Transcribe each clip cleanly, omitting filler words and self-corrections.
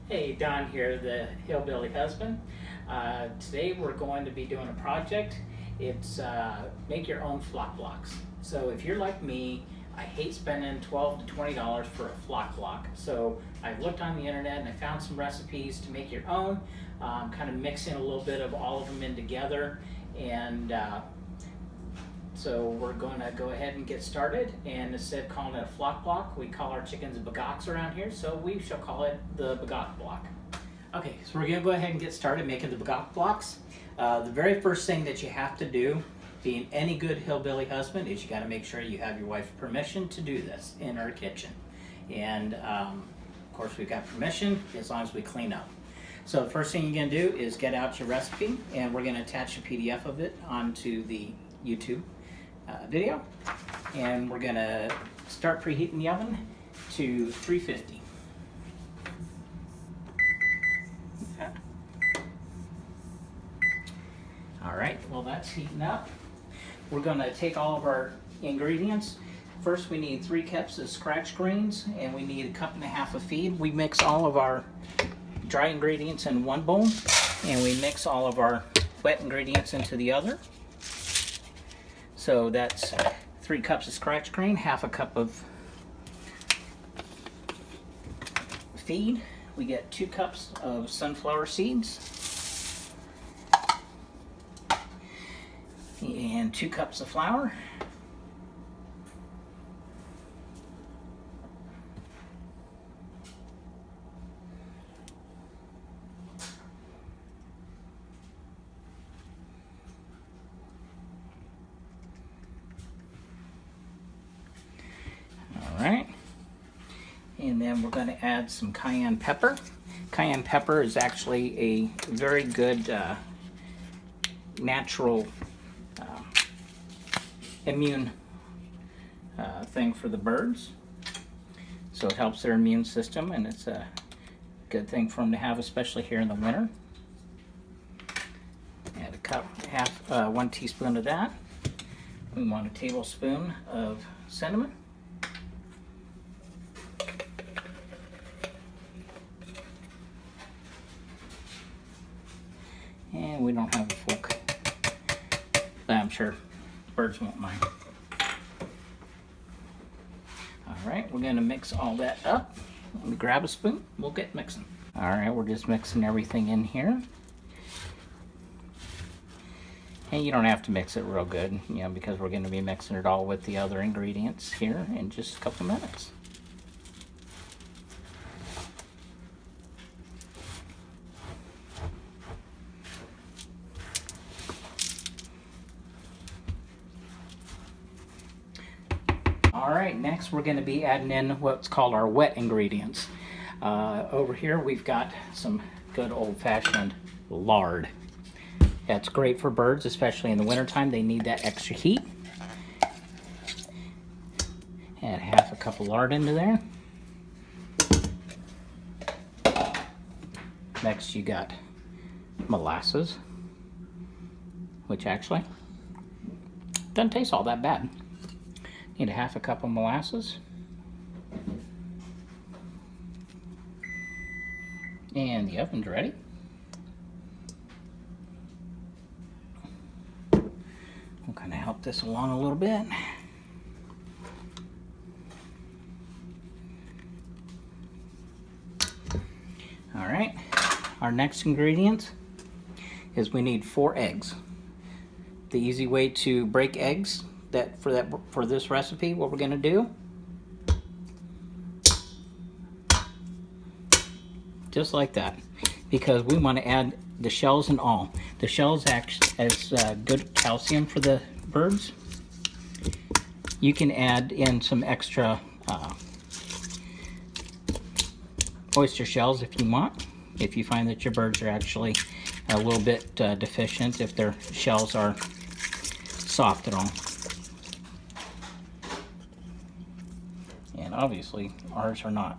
Hey, Don here, the hillbilly husband. Today we're going to be doing a project. It's make your own flock blocks. So if you're like me, I hate spending $12 to $20 for a flock block. So I looked on the internet and I found some recipes to make your own, kind of mixing a little bit of all of them in together. And so we're going to go ahead and get started, and instead of calling it a flock block, we call our chickens bagocks around here, so we shall call it the bagock block. Okay, so we're going to go ahead and get started making the bagock blocks. The very first thing that you have to do, being any good hillbilly husband, is you got to make sure you have your wife's permission to do this in our kitchen. And of course we've got permission as long as we clean up. So the first thing you're going to do is get out your recipe, and we're going to attach a PDF of it onto the YouTube video, and we're gonna start preheating the oven to 350. Okay. All right, well that's heating up. We're gonna take all of our ingredients. First we need 3 cups of scratch greens, and we need 1.5 cups of feed. We mix all of our dry ingredients in one bowl, and we mix all of our wet ingredients into the other. So that's 3 cups of scratch green, 1/2 cup of feed. We get 2 cups of sunflower seeds and 2 cups of flour. Alright, and then we're going to add some cayenne pepper. Cayenne pepper is actually a very good natural immune thing for the birds. So it helps their immune system, and it's a good thing for them to have, especially here in the winter. Add a cup, 1 teaspoon of that. We want a tablespoon of cinnamon. And we don't have a fork, but I'm sure birds won't mind. Alright, we're going to mix all that up. Let me grab a spoon, we'll get mixing. Alright, we're just mixing everything in here. And you don't have to mix it real good, you know, because we're going to be mixing it all with the other ingredients here in just a couple minutes. Alright, next we're going to be adding in what's called our wet ingredients. Over here we've got some good old-fashioned lard. That's great for birds, especially in the wintertime. They need that extra heat. Add 1/2 cup of lard into there. Next you got molasses, which actually doesn't taste all that bad. Need 1/2 cup of molasses. And the oven's ready. We'll kind of help this along a little bit. All right, our next ingredient is we need 4 eggs. The easy way to break eggs for this recipe, what we're going to do, just like that, because we want to add the shells and all. The shells act as good calcium for the birds. You can add in some extra oyster shells if you want, if you find that your birds are actually a little bit deficient, if their shells are soft at all. And obviously ours are not.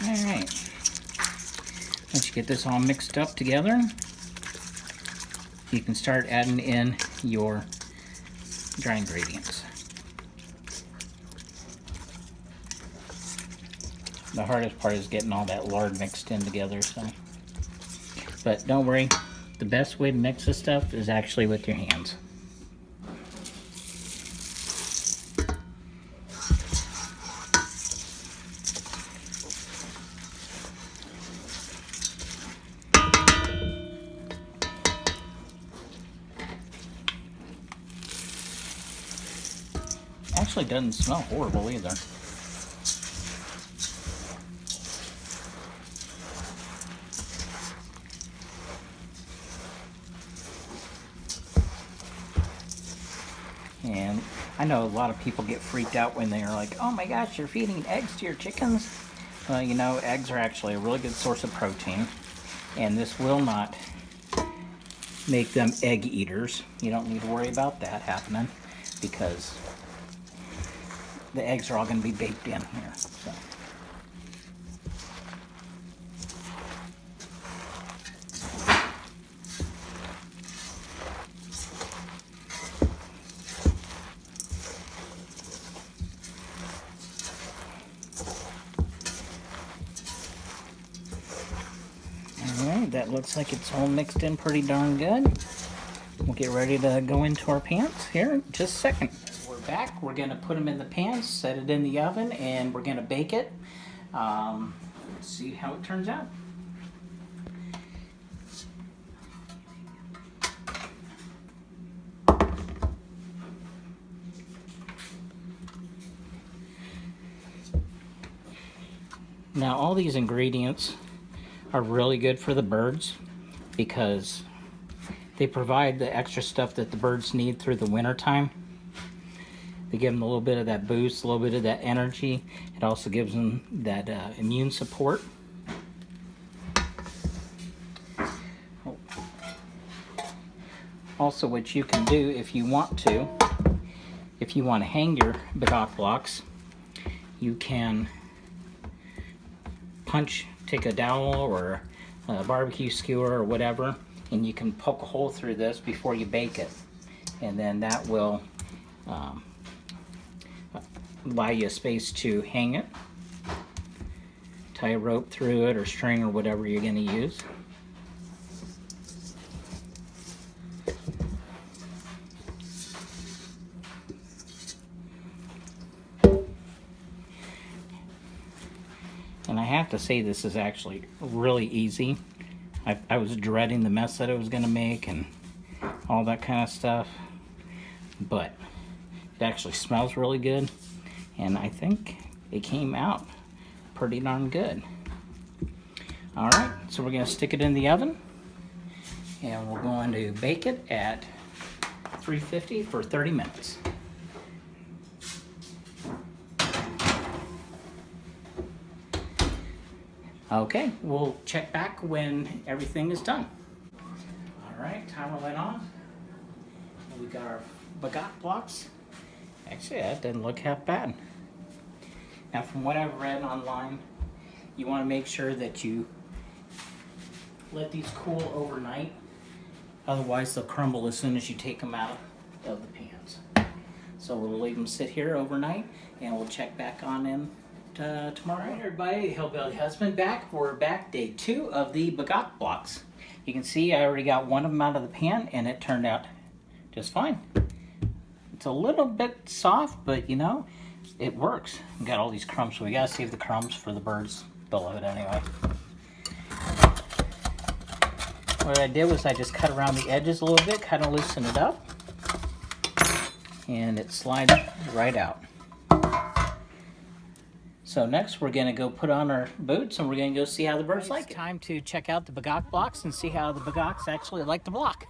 Alright, let's get this all mixed up together. you can start adding in your dry ingredients. The hardest part is getting all that lard mixed in together, so. But don't worry, the best way to mix this stuff is actually with your hands. Actually doesn't smell horrible either. And I know a lot of people get freaked out when they're like, oh my gosh, you're feeding eggs to your chickens. Well, you know, eggs are actually a really good source of protein, and this will not make them egg eaters. You don't need to worry about that happening because the eggs are all going to be baked in here. So. Alright, that looks like it's all mixed in pretty darn good. We'll get ready to go into our pans here in just a second. We're back. We're going to put them in the pan, set it in the oven, and we're going to bake it. Let's see how it turns out. Now all these ingredients are really good for the birds because they provide the extra stuff that the birds need through the winter time. They give them a little bit of that boost, a little bit of that energy. It also gives them that immune support. Also, what you can do if you want to hang your bagock blocks, you can take a dowel or a barbecue skewer or whatever, and you can poke a hole through this before you bake it, and then that will allow you a space to hang it, tie a rope through it or string or whatever you're going to use. And I have to say, this is actually really easy. I was dreading the mess that I was going to make and all that kind of stuff, but it actually smells really good, and I think it came out pretty darn good. Alright, so we're going to stick it in the oven, and we're going to bake it at 350 for 30 minutes. Okay, we'll check back when everything is done. Alright, timer went on. We got our bagock blocks. Actually, that didn't look half bad. Now, from what I've read online, you want to make sure that you let these cool overnight. Otherwise, they'll crumble as soon as you take them out of the pans. So we'll leave them sit here overnight, and we'll check back on in tomorrow. All right, everybody, Hillbilly Husband back. We're back, day 2 of the bagock blocks. You can see I already got one of them out of the pan, and it turned out just fine. It's a little bit soft, but you know, it works. We got all these crumbs, so we gotta save the crumbs for the birds. They'll love it anyway. What I did was I just cut around the edges a little bit, kind of loosen it up, and it slides right out. So next we're gonna go put on our boots and we're gonna go see how the birds like it. It's time to check out the bagock blocks and see how the bagocks actually like the block.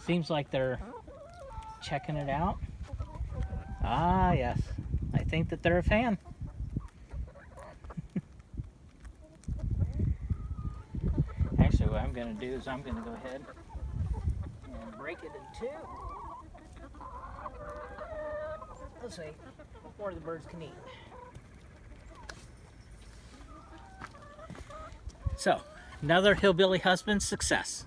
Seems like they're checking it out. Ah, yes. I think that they're a fan. what I'm going to do is I'm going to go ahead and break it in two. This way, more the birds can eat. So, another hillbilly husband success.